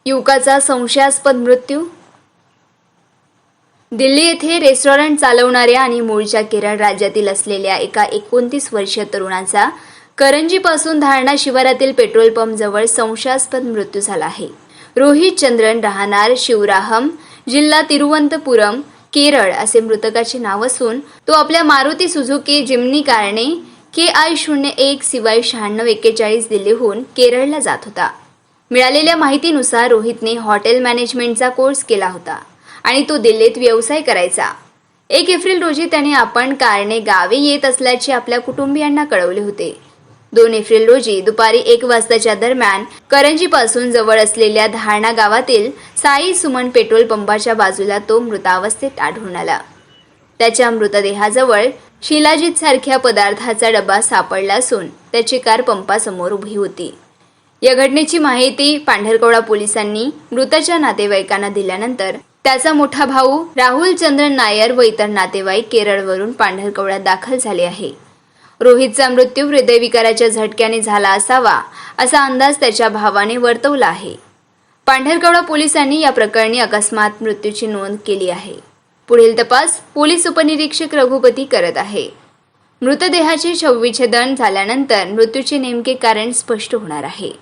युवकाचा संशयास्पद मृत्यू. दिल्ली येथे रेस्टॉरंट चालवणाऱ्या आणि मूळच्या केरळ राज्यातील असलेल्या एका 29 वर्षीय तरुणाचा करंजीपासून धारणा शिवारातील पेट्रोल पंप जवळ संशयास्पद मृत्यू झाला आहे. रोहित चंद्रन राहणार शिवराहम, जिल्हा तिरुवनंतपुरम, केरळ असे मृतकाचे नाव असून तो आपल्या मारुती सुझुकी जिमनी कारने KI01 CY 9641 दिल्लीहून केरळला जात होता. मिळालेल्या माहितीनुसार रोहितने हॉटेल मॅनेजमेंटचा कोर्स केला होता आणि तो दिल्लीत व्यवसाय करायचा. 1 एप्रिल रोजी त्याने आपण कारने गावी येत असल्याचे आपल्या कुटुंबियांना कळवले होते. 2 एप्रिल रोजी दुपारी 1 वाजताच्या दरम्यान करंजीपासून जवळ असलेल्या धारणा गावातील साई सुमन पेट्रोल पंपाच्या बाजूला तो मृतावस्थेत आढळून आला. त्याच्या मृतदेहाजवळ शिलाजीत सारख्या पदार्थाचा डबा सापडला असून त्याची कार पंपासमोर उभी होती. या घटनेची माहिती पांढरकवडा पोलिसांनी मृताच्या नातेवाईकांना दिल्यानंतर त्याचा मोठा भाऊ राहुल चंद्रन नायर व इतर नातेवाईक केरळवरून पांढरकवड्यात दाखल झाले आहे. रोहितचा मृत्यू हृदयविकाराच्या झटक्याने झाला असावा असा अंदाज त्याच्या भावाने वर्तवला आहे. पांढरकवडा पोलिसांनी या प्रकरणी अकस्मात मृत्यूची नोंद केली आहे. पुढील तपास पोलीस उपनिरीक्षक रघुपती करत आहे. मृतदेहाचे शवविच्छेदन झाल्यानंतर मृत्यूचे नेमके कारण स्पष्ट होणार आहे.